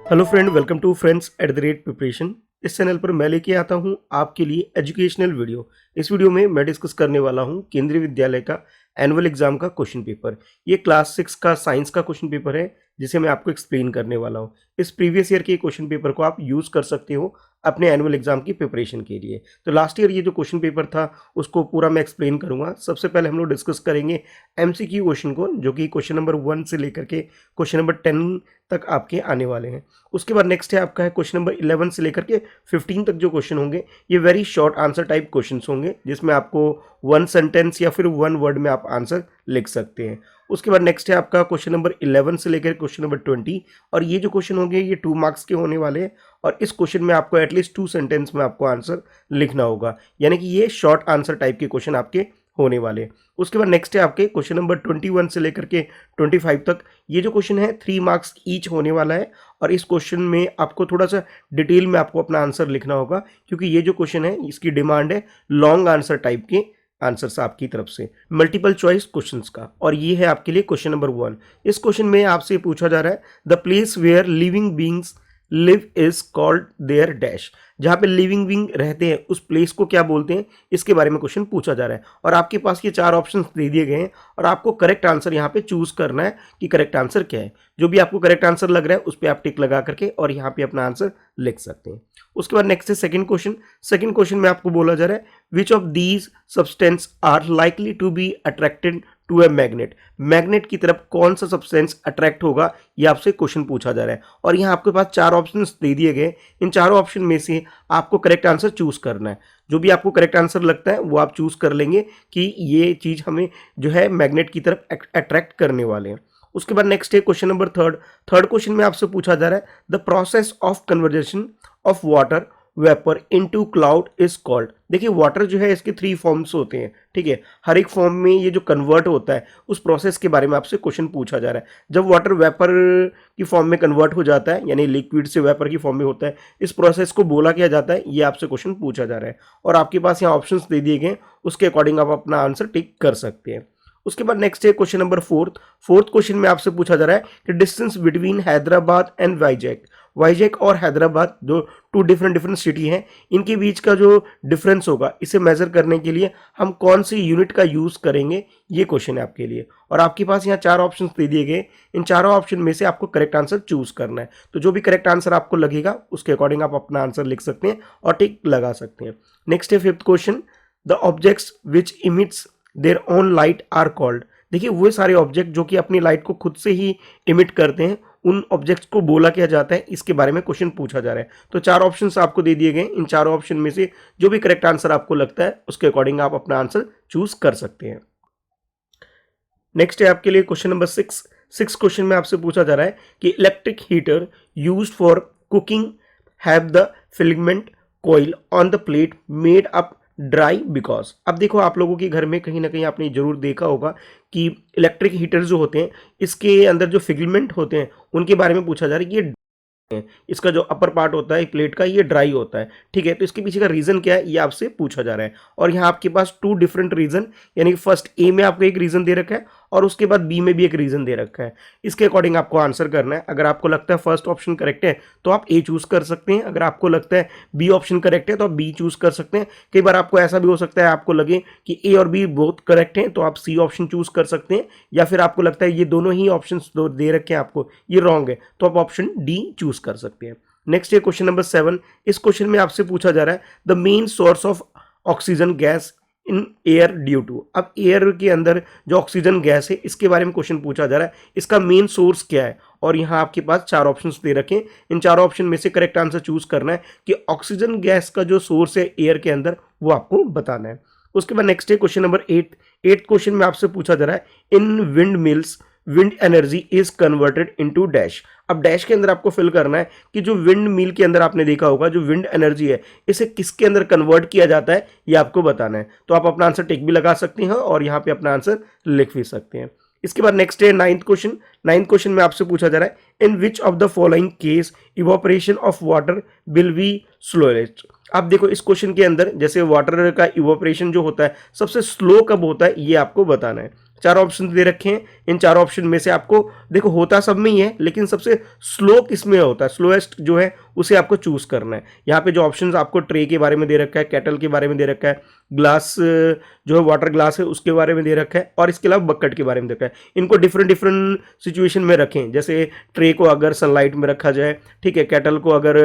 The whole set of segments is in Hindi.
Hello friend, welcome to friends at the rate preparation. इस चैनल पर मैं लेके आता हूं आपके लिए एजुकेशनल वीडियो। इस वीडियो में मैं डिस्कस करने वाला हूं केंद्रीय विद्यालय का एनुअल एग्जाम का क्वेश्चन पेपर। ये क्लास 6 का साइंस का क्वेश्चन पेपर है जिसे मैं आपको एक्सप्लेन करने वाला हूं। इस प्रीवियस ईयर के क्वेश्चन पेपर को आप यूज कर सकते हो अपने एनुअल एग्जाम की प्रिपरेशन के लिए। तो लास्ट ईयर ये जो क्वेश्चन पेपर था उसको पूरा मैं एक्सप्लेन करूंगा। सबसे पहले हम लोग डिस्कस करेंगे एमसीक्यू क्वेश्चन को, जो कि क्वेश्चन नंबर 1 से लेकर के क्वेश्चन नंबर 10 तक आपके आने वाले हैं। उसके बाद नेक्स्ट है आपका है क्वेश्चन नंबर 11 से लेकर के 15 तक जो क्वेश्चन होंगे ये very short answer type questions होंगे, जिसमें आपको वन सेंटेंस या फिर वन वर्ड में आप आंसर लिख सकते हैं। उसके बाद नेक्स्ट है आपका क्वेश्चन नंबर 11 से लेकर क्वेश्चन नंबर 20, और ये जो क्वेश्चन होंगे ये 2 मार्क्स के होने वाले हैं, और इस क्वेश्चन में आपको एटलीस्ट 2 सेंटेंस में आपको आंसर लिखना होगा, यानी कि ये शॉर्ट आंसर टाइप के क्वेश्चन आपके होने वाले। उसके बाद नेक्स्ट है आपके क्वेश्चन नंबर 21 से लेकर के 25 तक। ये जो क्वेश्चन है 3 मार्क्स ईच होने वाला है, और इस क्वेश्चन में आपको थोड़ा सा डिटेल में आपको अपना आंसर लिखना होगा, क्योंकि ये जो क्वेश्चन है इसकी डिमांड है लॉन्ग आंसर टाइप के आंसर्स आपकी तरफ से, मल्टीपल चॉइस क्वेश्चंस का। और ये है आपके लिए क्वेश्चन नंबर 1। इस क्वेश्चन में आपसे पूछा जा रहा है the place where living beings live is called there dash. जहाँ पे लिविंग बींग रहते हैं उस प्लेस को क्या बोलते हैं, इसके बारे में क्वेश्चन पूछा जा रहा है। और आपके पास ये 4 ऑप्शंस दे दिए गए हैं, और आपको करेक्ट आंसर यहाँ पे चूज करना है कि करेक्ट आंसर क्या है। जो भी आपको करेक्ट आंसर लग रहा है उस पर आप टिक लगा करके और यहाँ पे अपना आंसर लिख सकते हैं। उसके बाद नेक्स्ट है सेकंड क्वेश्चन। सेकंड क्वेश्चन में आपको बोला जा रहा है which of these substance are likely to be attracted to a magnet. Magnet की तरफ कौन सा सब्सटेंस अट्रैक्ट होगा, ये आपसे क्वेश्चन पूछा जा रहा है। और यहाँ आपके पास 4 ऑप्शंस दे दिए गए। इन चारों ऑप्शन में से आपको करेक्ट आंसर चूज करना है। जो भी आपको करेक्ट आंसर लगता है वो आप चूज कर लेंगे कि ये चीज हमें जो है मैग्नेट की तरफ अट्रैक्ट करने वाले हैं। उसके बाद नेक्स्ट है question number third. Third question में आपसे पूछा जा रहा है the process of conversation of water vapour into cloud is called. देखिए वाटर जो है इसके 3 फॉर्म्स होते हैं, ठीक है। हर एक फॉर्म में ये जो कन्वर्ट होता है उस प्रोसेस के बारे में आपसे क्वेश्चन पूछा जा रहा है। जब वाटर वेपर की फॉर्म में कन्वर्ट हो जाता है, यानी लिक्विड से वेपर की फॉर्म में होता है, इस प्रोसेस को बोला क्या जाता है, ये आपसे क्वेश्चन पूछा जा रहा है। और आपके पास यहाँ ऑप्शंस दे दिए गए, उसके अकॉर्डिंग आप अपना आंसर टिक कर सकते हैं। उसके बाद नेक्स्ट है question number fourth. Fourth question में आपसे पूछा जा रहा है कि distance between Hyderabad and Vizag. Vizag और हैदराबाद जो 2 डिफरेंट सिटी हैं, इनके बीच का जो डिफरेंस होगा इसे मेजर करने के लिए हम कौन सी यूनिट का यूज करेंगे, ये क्वेश्चन है आपके लिए। और आपके पास यहाँ 4 ऑप्शंस दे दिए गए। इन चारों ऑप्शन में से आपको करेक्ट आंसर चूज करना है। तो जो भी करेक्ट आंसर आपको लगेगा उसके अकॉर्डिंग आप अपना आंसर लिख सकते हैं और टिक लगा सकते हैं। नेक्स्ट है fifth question the objects which emits their own light are called. देखिए वो सारे ऑब्जेक्ट जो कि अपनी लाइट को खुद से ही इमिट करते हैं, उन ऑब्जेक्ट्स को बोला क्या जाता है, इसके बारे में क्वेश्चन पूछा जा रहा है। तो 4 ऑप्शंस आपको दे दिए गए। इन चारों ऑप्शन में से जो भी करेक्ट आंसर आपको लगता है उसके अकॉर्डिंग आप अपना आंसर चूज कर सकते हैं। नेक्स्ट है आपके लिए क्वेश्चन नंबर 6। 6 क्वेश्चन में आपसे पूछा जा रहा है कि electric heater used for cooking have the filament coil on the plate made up dry because. अब देखो आप लोगों के घर में कहीं ना कहीं आपने जरूर देखा होगा कि इलेक्ट्रिक हीटर जो होते हैं इसके अंदर जो फिलामेंट होते हैं उनके बारे में पूछा जा रहा है कि ये इसका जो अपर पार्ट होता है प्लेट का ये ड्राई होता है, ठीक है। तो इसके पीछे का रीजन क्या है ये आपसे पूछा जा रहा है। और यहाँ आपके पास 2 डिफरेंट रीजन, यानी फर्स्ट ए में आपको एक रीजन दे रखा है और उसके बाद बी में भी एक रीजन दे रखा है। इसके अकॉर्डिंग आपको आंसर करना है। अगर आपको लगता है फर्स्ट ऑप्शन करेक्ट है तो आप ए चूज कर सकते हैं। अगर आपको लगता है बी ऑप्शन करेक्ट है तो आप बी चूज कर सकते हैं। कई बार आपको ऐसा भी हो सकता है आपको लगे कि ए और बी बोथ करेक्ट हैं तो आप सी ऑप्शन चूज कर सकते हैं, या फिर आपको लगता है ये दोनों ही ऑप्शन दे रखे हैं आपको ये रॉन्ग है तो आप ऑप्शन डी चूज कर सकते हैं। नेक्स्ट है क्वेश्चन नंबर 7। इस क्वेश्चन में आपसे पूछा जा रहा है the main source of oxygen gas in air due to. अब एयर के अंदर जो ऑक्सीजन गैस है इसके बारे में क्वेश्चन पूछा जा रहा है, इसका मेन सोर्स क्या है। और यहाँ आपके पास 4 ऑप्शंस दे रखे हैं। इन 4 ऑप्शन में से करेक्ट आंसर चूज करना है कि ऑक्सीजन गैस का जो सोर्स है एयर के अंदर वो आपको बताना है। उसके बाद नेक्स्ट है क्वेश्चन नंबर 8। 8 क्वेश्चन में आपसे पूछा जा रहा है इन wind mills wind energy is converted into dash. अब डैश के अंदर आपको फिल करना है कि जो विंड मिल के अंदर आपने देखा होगा जो विंड एनर्जी है इसे किसके अंदर कन्वर्ट किया जाता है ये आपको बताना है। तो आप अपना आंसर टिक भी लगा सकते हैं और यहाँ पे अपना आंसर लिख भी सकते हैं। इसके बाद नेक्स्ट है 9th क्वेश्चन। 9th क्वेश्चन में आपसे पूछा जा रहा है in which of the following case evaporation of water will be slowest. आप देखो इस क्वेश्चन के अंदर जैसे वाटर का इवोपरेशन जो होता है सबसे स्लो कब होता है ये आपको बताना है। चार ऑप्शन दे रखे हैं। इन चार ऑप्शन में से आपको देखो होता सब में ही है, लेकिन सबसे स्लो किस में होता है, स्लोएस्ट जो है उसे आपको चूज करना है। यहाँ पे जो ऑप्शंस आपको ट्रे के बारे में दे रखा है, केटल के बारे में दे रखा है, ग्लास जो है वाटर ग्लास है उसके बारे में दे रखा है, और इसके अलावा बकेट के बारे में दे रखा है। इनको डिफरेंट डिफरेंट सिचुएशन में रखें, जैसे ट्रे को अगर सनलाइट में रखा जाए, ठीक है, केटल को अगर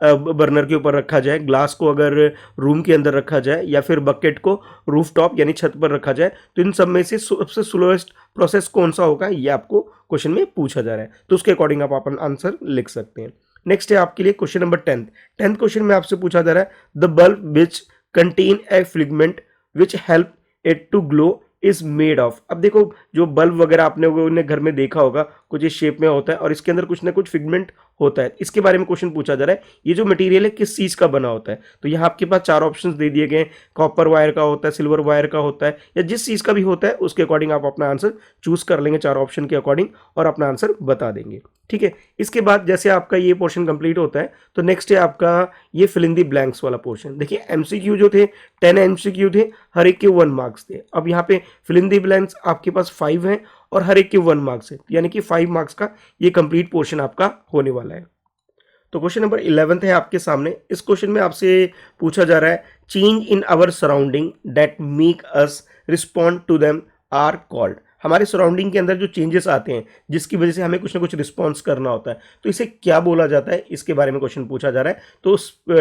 बर्नर के ऊपर रखा जाए, ग्लास को अगर रूम के अंदर रखा जाए, या फिर बकेट को रूफ टॉप यानी छत पर रखा जाए, तो इन सब में से सबसे स्लोएस्ट प्रोसेस कौन सा होगा ये आपको क्वेश्चन में पूछा जा रहा है। तो उसके अकॉर्डिंग आप अपना आंसर लिख सकते हैं। नेक्स्ट है आपके लिए क्वेश्चन नंबर 10th क्वेश्चन में आपसे पूछा जा रहा है the bulb which contain a filament which help it to glow is made of. अब देखो जो बल्ब वगैरह आपने उन्हें घर में देखा होगा, कुछ इस शेप में होता है और इसके अंदर कुछ ना कुछ फिगमेंट होता है। इसके बारे में क्वेश्चन पूछा जा रहा है, ये जो मटेरियल है किस चीज का बना होता है। तो यहाँ आपके पास चार ऑप्शंस दे दिए गए, कॉपर वायर का होता है, सिल्वर वायर का होता है, या जिस चीज का भी होता है उसके अकॉर्डिंग आप अपना आंसर चूज कर लेंगे चार ऑप्शन के अकॉर्डिंग और अपना आंसर बता देंगे। ठीक है, इसके बाद जैसे आपका ये पोर्शन कंप्लीट होता है तो नेक्स्ट है आपका ये फिल इन द ब्लैंक्स वाला पोर्शन। देखिए एमसीक्यू जो थे 10 एमसीक्यू थे, हर एक के 1 मार्क्स थे। अब यहाँ पे फिल इन द ब्लैंक्स आपके पास 5 हैं और हर एक के 1 मार्क्स है, यानी कि 5 मार्क्स का ये कंप्लीट पोर्शन आपका होने वाला है। तो क्वेश्चन नंबर 11 है आपके सामने। इस क्वेश्चन में आपसे पूछा जा रहा है change in our surrounding that make us respond to them are called. हमारे सराउंडिंग के अंदर जो चेंजेस आते हैं जिसकी वजह से हमें कुछ ना कुछ रिस्पॉन्स करना होता है, तो इसे क्या बोला जाता है, इसके बारे में क्वेश्चन पूछा जा रहा है। तो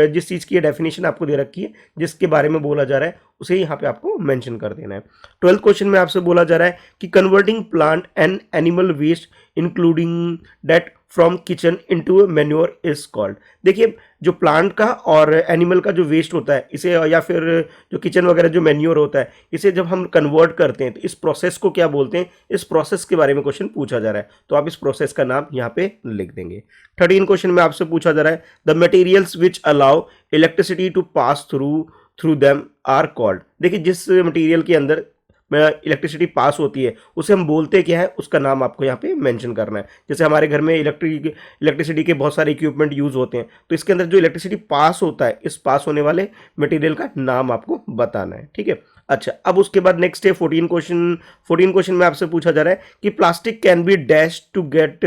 जिस चीज़ की डेफिनेशन आपको दे रखी है, जिसके बारे में बोला जा रहा है, उसे यहाँ पे आपको मेंशन कर देना है। 12th क्वेश्चन में आपसे बोला जा रहा है कि converting plant and animal waste including that from kitchen into manure is called. देखिए जो प्लांट का और एनिमल का जो वेस्ट होता है इसे, या फिर जो किचन वगैरह जो मैन्योर होता है, इसे जब हम कन्वर्ट करते हैं तो इस प्रोसेस को क्या बोलते हैं, इस प्रोसेस के बारे में क्वेश्चन पूछा जा रहा है। तो आप इस प्रोसेस का नाम यहाँ पे लिख देंगे। 13 क्वेश्चन में आपसे पूछा जा रहा है the materials which allow electricity to pass through them are called. देखिए जिस मटेरियल के अंदर इलेक्ट्रिसिटी पास होती है उसे हम बोलते क्या है, उसका नाम आपको यहाँ पे मेंशन करना है। जैसे हमारे घर में इलेक्ट्रिसिटी के बहुत सारे इक्विपमेंट यूज होते हैं, तो इसके अंदर जो इलेक्ट्रिसिटी पास होता है, इस पास होने वाले मटेरियल का नाम आपको बताना है। ठीक है, अच्छा अब उसके बाद नेक्स्ट है 14 क्वेश्चन। 14 क्वेश्चन में आपसे पूछा जा रहा है कि plastic can be dash to get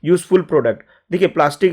useful product. देखिए प्लास्टिक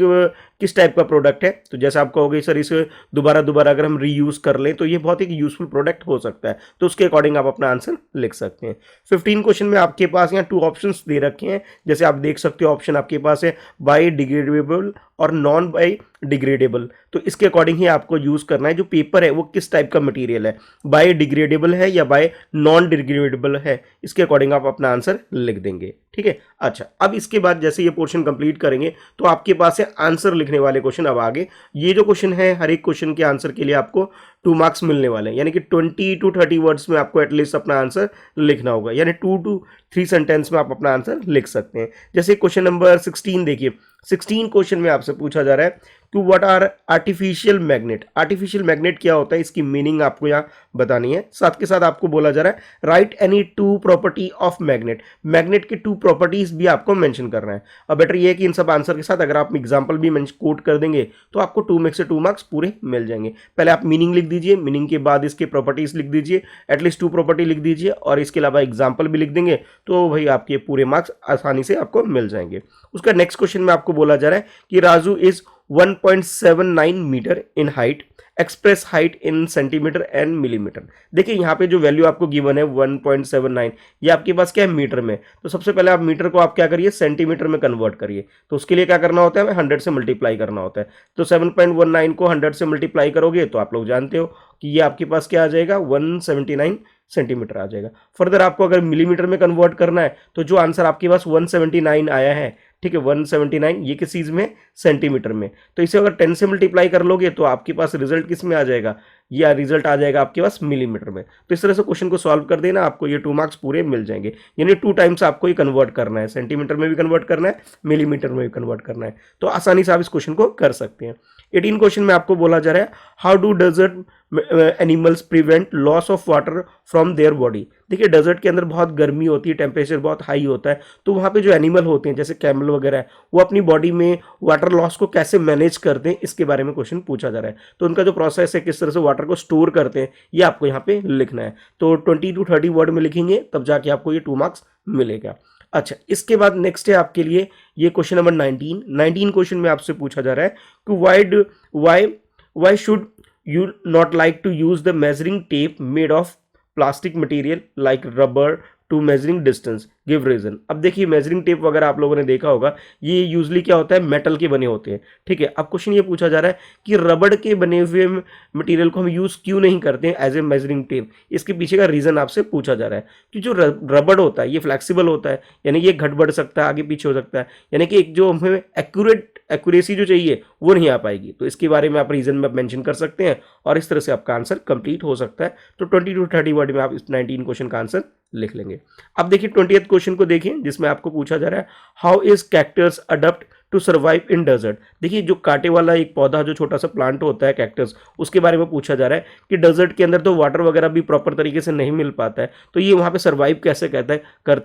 किस टाइप का प्रोडक्ट है, तो जैसे आप कहोगे सर इसे दोबारा अगर हम रीयूज कर लें तो ये बहुत एक यूजफुल प्रोडक्ट हो सकता है, तो उसके अकॉर्डिंग आप अपना आंसर लिख सकते हैं। 15 क्वेश्चन में आपके पास यहाँ 2 ऑप्शंस दे रखे हैं। जैसे आप देख सकते हो ऑप्शन आपके पास है बायोडिग्रेडेबल और नॉन बायोडिग्रेडेबल, तो इसके अकॉर्डिंग ही आपको यूज करना है जो पेपर है वो किस टाइप का मटेरियल है, बायोडिग्रेडेबल है या बाय नॉन डिग्रेडेबल है, इसके अकॉर्डिंग आप अपना आंसर लिख देंगे। ठीक है, अच्छा अब इसके बाद जैसे ये पोर्शन कंप्लीट करेंगे तो आपके पास है आंसर लिखने वाले क्वेश्चन। अब आगे ये जो क्वेश्चन है हर एक क्वेश्चन के आंसर के लिए आपको 2 मार्क्स मिलने वाले हैं, यानी कि 20 to 30 वर्ड्स में आपको एटलीस्ट अपना आंसर लिखना होगा, यानी 2 to 3 सेंटेंस में आप अपना आंसर लिख सकते हैं। जैसे क्वेश्चन नंबर 16 देखिए, 16 क्वेश्चन में आपसे पूछा जा रहा है कि what are artificial magnet. Artificial magnet क्या होता है, इसकी मीनिंग आपको यहाँ बतानी है। साथ के साथ आपको बोला जा रहा है right any 2 property of magnet. Magnet की 2 प्रॉपर्टीज भी आपको मेंशन करना है। अब बेटर ये है कि इन सब आंसर के साथ अगर आप एग्जांपल भी कोट कर देंगे तो आपको 2 में से 2 मार्क्स पूरे मिल जाएंगे। पहले आप मीनिंग लिख दीजिए, मीनिंग के बाद इसके प्रॉपर्टीज लिख दीजिए, एटलीस्ट 2 प्रॉपर्टी लिख दीजिए और इसके अलावा एग्जाम्पल भी लिख देंगे, तो भाई आपके पूरे मार्क्स आसानी से आपको मिल जाएंगे। उसका नेक्स्ट क्वेश्चन में आपको बोला जा रहा है कि Raju is 1.79 metre in height, express height in centimetre and millimetre. देखिए यहाँ पे जो वैल्यू आपको गिवन है 1.79, ये आपके पास क्या है मीटर में, तो सबसे पहले आप मीटर को आप क्या करिए सेंटीमीटर में कन्वर्ट करिए। तो उसके लिए क्या करना होता है, हमें 100 से मल्टीप्लाई करना होता है। तो 7.19 को 100 से मल्टीप्लाई करोगे तो आप लोग जानते हो कि ये आपके पास क्या आ जाएगा 179 सेंटीमीटर आ जाएगा। फर्दर आपको अगर मिलीमीटर में कन्वर्ट करना है तो जो आंसर आपके पास 179 आया है, ठीक है 179, ये किस चीज में, सेंटीमीटर में, तो इसे अगर 10 से मल्टीप्लाई कर लोगे तो आपके पास रिजल्ट किस में आ जाएगा, या रिजल्ट आ जाएगा आपके पास मिलीमीटर में। तो इस तरह से क्वेश्चन को सॉल्व कर देना, आपको ये 2 मार्क्स पूरे मिल जाएंगे। यानी 2 टाइम्स आपको ये कन्वर्ट करना है, सेंटीमीटर में भी कन्वर्ट करना है, मिलीमीटर में भी कन्वर्ट करना है, तो आसानी से आप इस क्वेश्चन को कर सकते हैं। 18 क्वेश्चन में आपको बोला जा रहा है how do desert animals prevent loss of water from their body. देखिए डेजर्ट के अंदर बहुत गर्मी होती है, टेम्परेचर बहुत हाई होता है, तो वहाँ पे जो एनिमल होते हैं जैसे कैमल वगैरह है, वो अपनी बॉडी में वाटर लॉस को कैसे मैनेज करते हैं, इसके बारे में क्वेश्चन पूछा जा रहा है। तो उनका जो प्रोसेस है, किस तरह से वाटर को स्टोर करते हैं, ये आपको यहाँ पे लिखना है। तो 20 to 30 वर्ड में लिखेंगे, तब जाके आपको ये 2 मार्क्स मिलेगा। अच्छा, इसके बाद नेक्स्ट है आपके लिए ये क्वेश्चन नंबर 19 क्वेश्चन में आपसे पूछा जा रहा है कि why should you not like to use the measuring tape made of plastic material like rubber to measuring distance, give reason। अब देखिए मेजरिंग टेप वगैरह आप लोगों ने देखा होगा, ये यूजली क्या होता है, मेटल के बने होते हैं, ठीक है। अब क्वेश्चन ये पूछा जा रहा है कि रबड़ के बने हुए मटेरियल को हम यूज क्यों नहीं करते हैं एज ए मेजरिंग टेप। इसके पीछे का रीजन आपसे पूछा जा रहा है कि जो रबड़ होता है ये फ्लेक्सिबल होता है, यानी ये घट बढ़ सकता है, आगे पीछे हो सकता है, यानी कि एक जो हमें एक्यूरेसी जो चाहिए वो नहीं आ पाएगी। तो इसके बारे में आप रीजन में मेंशन कर सकते हैं और इस तरह से आपका आंसर कंप्लीट हो सकता है। तो 20 to 30 वर्ड में आप इस 19 क्वेश्चन का आंसर लिख लेंगे। अब देखिए 20th क्वेश्चन को देखिए, जिसमें आपको पूछा जा रहा है how is cactus adapt to survive in desert. देखिए जो कांटे वाला एक पौधा, जो छोटा सा प्लांट होता है कैक्टस, उसके बारे में पूछा जा रहा है कि डेजर्ट के अंदर तो वाटर वगैरह भी प्रॉपर तरीके से नहीं मिल पाता है, तो ये वहाँ पे सर्वाइव कैसे करता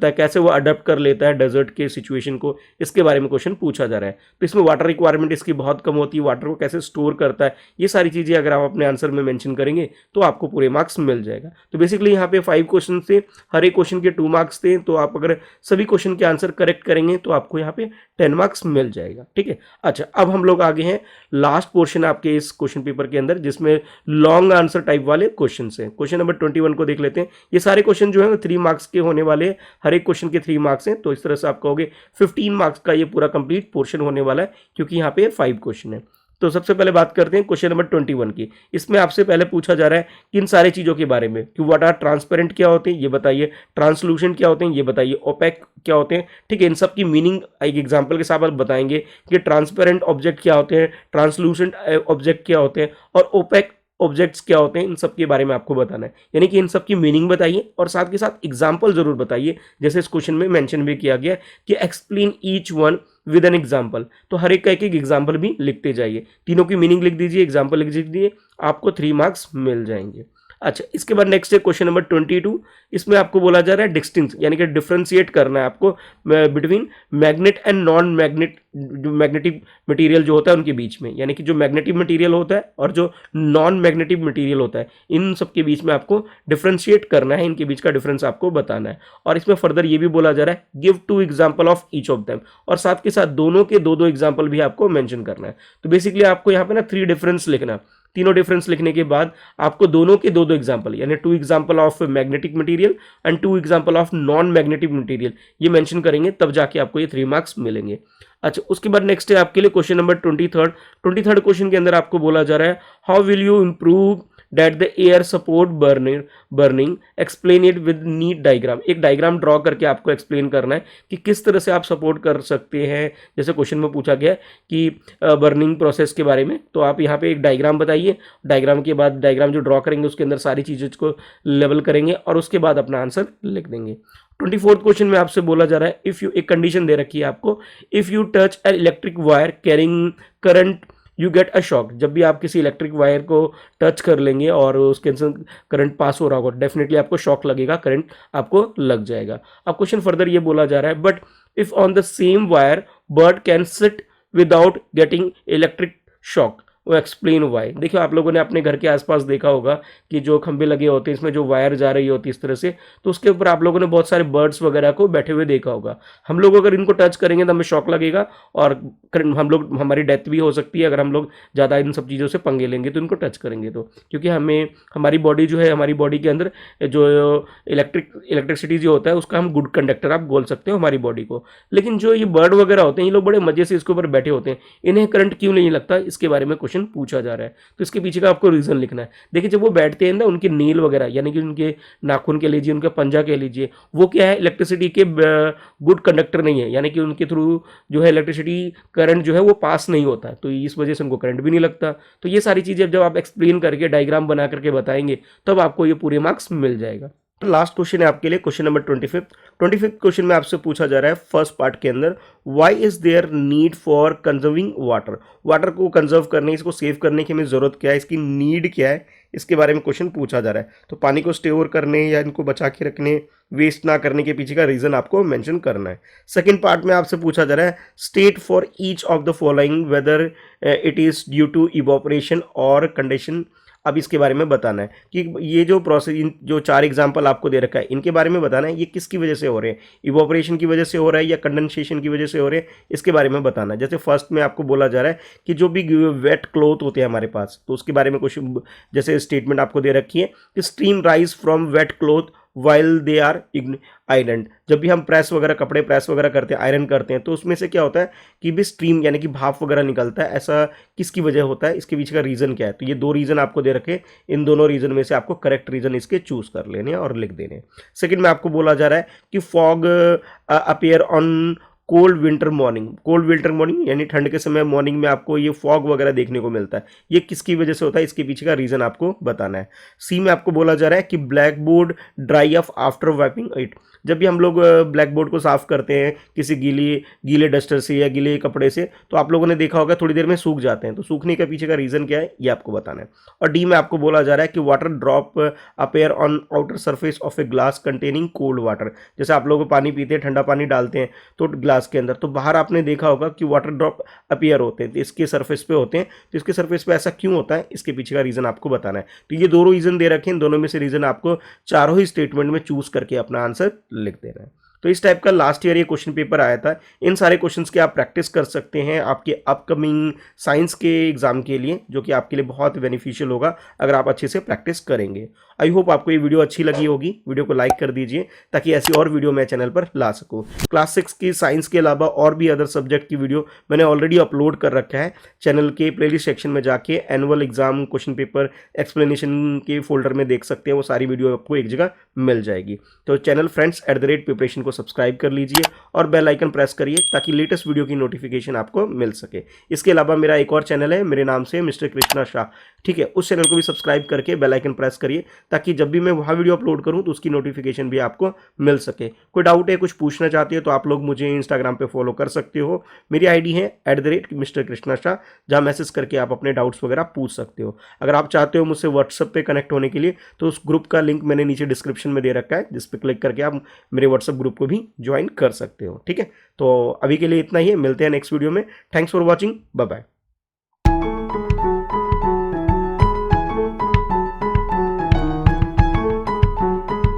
है, कैसे वो अडप्ट कर लेता है डेजर्ट के सिचुएशन को, इसके बारे में क्वेश्चन पूछा जा रहा है। तो इसमें वाटर रिक्वायरमेंट इसकी बहुत कम होती है, वाटर को कैसे स्टोर करता है, ये सारी चीज़ें अगर आप अपने आंसर में मेंशन करेंगे तो आपको पूरे मार्क्स मिल जाएगा। तो बेसिकली यहाँ पे 5 क्वेश्चन थे, हर एक क्वेश्चन के 2 मार्क्स थे, तो आप अगर सभी क्वेश्चन के आंसर करेक्ट करेंगे तो आपको यहाँ पे 10 मार्क्स मिल जाएगा, ठीक है। अच्छा, अब हम लोग आगे हैं लास्ट पोर्शन आपके इस क्वेश्चन पेपर के अंदर, जिसमें लॉन्ग आंसर टाइप वाले क्वेश्चन हैं। क्वेश्चन नंबर 21 को देख लेते हैं। ये सारे क्वेश्चन जो है 3 मार्क्स के होने वाले हैं, हर एक क्वेश्चन के 3 मार्क्स हैं, तो इस तरह से आप कहोगे 15 मार्क्स का ये पूरा कंप्लीट पोर्शन होने वाला है, क्योंकि यहाँ पे 5 क्वेश्चन है। तो सबसे पहले बात करते हैं क्वेश्चन नंबर 21 की। इसमें आपसे पहले पूछा जा रहा है कि इन सारी चीज़ों के बारे में कि व्हाट आर ट्रांसपेरेंट क्या होते हैं ये बताइए, ट्रांसलूसेंट क्या होते हैं ये बताइए, ओपेक क्या होते हैं, ठीक है। इन सब की मीनिंग एक एग्जांपल के साथ आप बताएंगे कि ट्रांसपेरेंट ऑब्जेक्ट क्या होते हैं, ट्रांसलूसेंट ऑब्जेक्ट क्या होते हैं और ओपेक ऑब्जेक्ट्स क्या होते हैं, इन सब के बारे में आपको बताना है। यानी कि इन सब की मीनिंग बताइए और साथ के साथ एग्जाम्पल जरूर बताइए, जैसे इस क्वेश्चन में मेंशन भी किया गया कि explain each one with an example. तो हर एक का एक एग्जाम्पल भी लिखते जाइए, तीनों की मीनिंग लिख दीजिए, एग्जाम्पल लिख दीजिए, आपको 3 मार्क्स मिल जाएंगे। अच्छा, इसके बाद नेक्स्ट है क्वेश्चन नंबर 22। इसमें आपको बोला जा रहा है डिस्टिंक्ट, यानी कि डिफ्रेंशिएट करना है आपको between magnet and non magnet, जो मैग्नेटिक मटेरियल जो होता है उनके बीच में, यानी कि जो मैग्नेटिक मटेरियल होता है और जो नॉन मैग्नेटिक मटेरियल होता है, इन सब के बीच में आपको डिफ्रेंशिएट करना है, इनके बीच का डिफरेंस आपको बताना है। और इसमें फर्दर ये भी बोला जा रहा है give 2 example of each of them, और साथ के साथ दोनों के 2-2 एग्जाम्पल भी आपको मेंशन करना है। तो बेसिकली आपको यहाँ पे ना 3 डिफरेंस लिखना, तीनों डिफरेंस लिखने के बाद आपको दोनों के 2-2 एग्जाम्पल, यानी 2 example of magnetic material and 2 example of non magnetic material, ये मेंशन करेंगे, तब जाके आपको ये 3 मार्क्स मिलेंगे। अच्छा, उसके बाद नेक्स्ट है आपके लिए क्वेश्चन नंबर 23 क्वेश्चन के अंदर आपको बोला जा रहा है how will you improve that the air support burning explain it with NEET diagram. एक डायग्राम ड्रॉ करके आपको एक्सप्लेन करना है कि किस तरह से आप सपोर्ट कर सकते हैं, जैसे क्वेश्चन में पूछा गया कि बर्निंग प्रोसेस के बारे में, तो आप यहाँ पे एक डायग्राम बताइए, डायग्राम के बाद डायग्राम जो ड्रॉ करेंगे उसके अंदर सारी चीज़ों को लेवल करेंगे और उसके बाद अपना आंसर लिख देंगे। 24 क्वेश्चन में आपसे बोला जा रहा है इफ यू, एक कंडीशन दे रखी है आपको, if you touch an electric wire carrying current you get a shock. जब भी आप किसी इलेक्ट्रिक वायर को टच कर लेंगे और उसके अंदर करंट पास हो रहा होगा, डेफिनेटली आपको शॉक लगेगा, करंट आपको लग जाएगा। अब क्वेश्चन फर्दर ये बोला जा रहा है but if on the same wire bird can sit without getting electric shock, वो एक्सप्लेन वाई। देखिए आप लोगों ने अपने घर के आसपास देखा होगा कि जो खंभे लगे होते हैं, इसमें जो वायर जा रही होती है इस तरह से, तो उसके ऊपर आप लोगों ने बहुत सारे बर्ड्स वगैरह को बैठे हुए देखा होगा। हम लोग अगर इनको टच करेंगे तो हमें शॉक लगेगा और हमारी डेथ भी हो सकती है अगर हम लोग ज़्यादा इन सब चीज़ों से पंगे लेंगे तो, इनको टच करेंगे तो, क्योंकि हमें हमारी बॉडी जो है, हमारी बॉडी के अंदर जो इलेक्ट्रिसिटी जो होता है उसका हम गुड कंडक्टर आप बोल सकते हो हमारी बॉडी को। लेकिन जो ये बर्ड वगैरह होते हैं ये लोग बड़े मजे से इसके ऊपर बैठे होते हैं, इन्हें करंट क्यों नहीं लगता, इसके बारे में पूछा जा रहा है। तो इसके पीछे का आपको रीजन लिखना है। देखिए जब वो बैठते हैं ना, उनके नील वगैरह, यानी कि उनके नाखून कह लीजिए, उनका पंजा कह लीजिए, वो क्या है, इलेक्ट्रिसिटी के गुड कंडक्टर नहीं है, यानी कि उनके थ्रू जो है इलेक्ट्रिसिटी करंट जो है वो पास नहीं होता, तो इस वजह से उनको करंट भी नहीं लगता। तो ये सारी चीज़ें जब आप एक्सप्लेन करके डायग्राम बना करके बताएंगे तब आपको ये पूरे मार्क्स मिल जाएगा। लास्ट क्वेश्चन है आपके लिए, क्वेश्चन नंबर 25 क्वेश्चन में आपसे पूछा जा रहा है फर्स्ट पार्ट के अंदर, why is there need for conserving water. Water को कंजर्व करने, इसको सेव करने की हमें जरूरत क्या है, इसकी नीड क्या है, इसके बारे में क्वेश्चन पूछा जा रहा है। तो पानी को स्टोर करने या इनको बचा के रखने, वेस्ट ना करने के पीछे का रीजन आपको मेंशन करना है। सेकंड पार्ट में आपसे पूछा जा रहा है state for each of the following whether it is due to evaporation और कंडेंसेशन। अब इसके बारे में बताना है कि ये जो प्रोसेस, जो 4 एग्जांपल आपको दे रखा है, इनके बारे में बताना है ये किसकी वजह से हो रहे हैं, इवोपरेशन की वजह से हो रहा है या कंडेंसेशन की वजह से हो रहे हैं, इसके बारे में बताना है। जैसे फर्स्ट में आपको बोला जा रहा है कि जो भी वेट क्लोथ होते हैं हमारे पास, तो उसके बारे में कुछ जैसे स्टेटमेंट आपको दे रखी है कि stream rise from wet cloth while they are iron. जब भी हम प्रेस वगैरह, कपड़े प्रेस वगैरह करते हैं, आयरन करते हैं, तो उसमें से क्या होता है कि भी स्ट्रीम यानी कि भाप वगैरह निकलता है। ऐसा किसकी वजह होता है, इसके पीछे का रीजन क्या है। तो ये 2 रीजन आपको दे रखे, इन दोनों रीजन में से आपको करेक्ट रीजन इसके चूज कर लेने और लिख देने। सेकंड में आपको बोला जा रहा है कि fog appear on cold winter morning. Cold winter morning यानी ठंड के समय मॉर्निंग में आपको ये फॉग वगैरह देखने को मिलता है, ये किसकी वजह से होता है, इसके पीछे का रीजन आपको बताना है। सी में आपको बोला जा रहा है कि black board dry of after wiping it. जब भी हम लोग ब्लैक बोर्ड को साफ करते हैं किसी गीले डस्टर से या गीले कपड़े से, तो आप लोगों ने देखा होगा थोड़ी देर में सूख जाते हैं। तो सूखने के पीछे का रीजन क्या है, ये आपको बताना है। और डी में आपको बोला जा रहा है कि water drop appear on outer surface of a glass containing cold water. जैसे आप लोग पानी पीते हैं, ठंडा पानी डालते हैं तो ग्लास के अंदर, तो बाहर आपने देखा होगा कि वाटर ड्रॉप अपीयर होते हैं, तो इसके सरफेस पे होते हैं। तो इसके सरफेस पे ऐसा क्यों होता है, इसके पीछे का रीजन आपको बताना है। तो ये 2 रीजन दे रखे हैं, दोनों में से रीजन आपको चारों ही स्टेटमेंट में चूज करके अपना आंसर लिख देना है। तो इस टाइप का लास्ट ईयर ये क्वेश्चन पेपर आया था। इन सारे क्वेश्चंस की आप प्रैक्टिस कर सकते हैं आपके अपकमिंग साइंस के एग्जाम के लिए, जो कि आपके लिए बहुत बेनिफिशियल होगा अगर आप अच्छे से प्रैक्टिस करेंगे। आई होप आपको ये वीडियो अच्छी लगी होगी। वीडियो को लाइक कर दीजिए ताकि ऐसी और वीडियो मैं चैनल पर ला सकूं। क्लास 6 की साइंस के अलावा और भी अदर सब्जेक्ट की वीडियो मैंने ऑलरेडी अपलोड कर रखा है। चैनल के प्लेलिस्ट सेक्शन में जाके annual exam question paper explanation के फोल्डर में देख सकते हैं, वो सारी वीडियो आपको एक जगह मिल जाएगी। तो चैनल फ्रेंड्स @प्रिपरेशन को सब्सक्राइब कर लीजिए और बेल आइकन प्रेस करिए ताकि लेटेस्ट वीडियो की नोटिफिकेशन आपको मिल सके। इसके अलावा मेरा एक और चैनल है मेरे नाम से, मिस्टर कृष्णा शाह, ठीक है, उस चैनल को भी सब्सक्राइब करके बेल आइकन प्रेस करिए ताकि जब भी मैं वहाँ वीडियो अपलोड करूँ तो उसकी नोटिफिकेशन भी आपको मिल सके। कोई डाउट है, कुछ पूछना चाहते हो तो आप लोग मुझे इंस्टाग्राम पे फॉलो कर सकते हो। मेरी आईडी है @मिस्टर कृष्णा शाह, जहाँ मैसेज करके आप अपने डाउट्स वगैरह पूछ सकते हो। अगर आप चाहते हो मुझसे व्हाट्सएप पे कनेक्ट होने के लिए तो उस ग्रुप का लिंक मैंने नीचे डिस्क्रिप्शन में दे रखा है, जिस पर क्लिक करके आप मेरे व्हाट्सएप ग्रुप को भी ज्वाइन कर सकते हो। ठीक है, तो अभी के लिए इतना ही है, मिलते हैं नेक्स्ट वीडियो में। Thanks for watching, bye bye.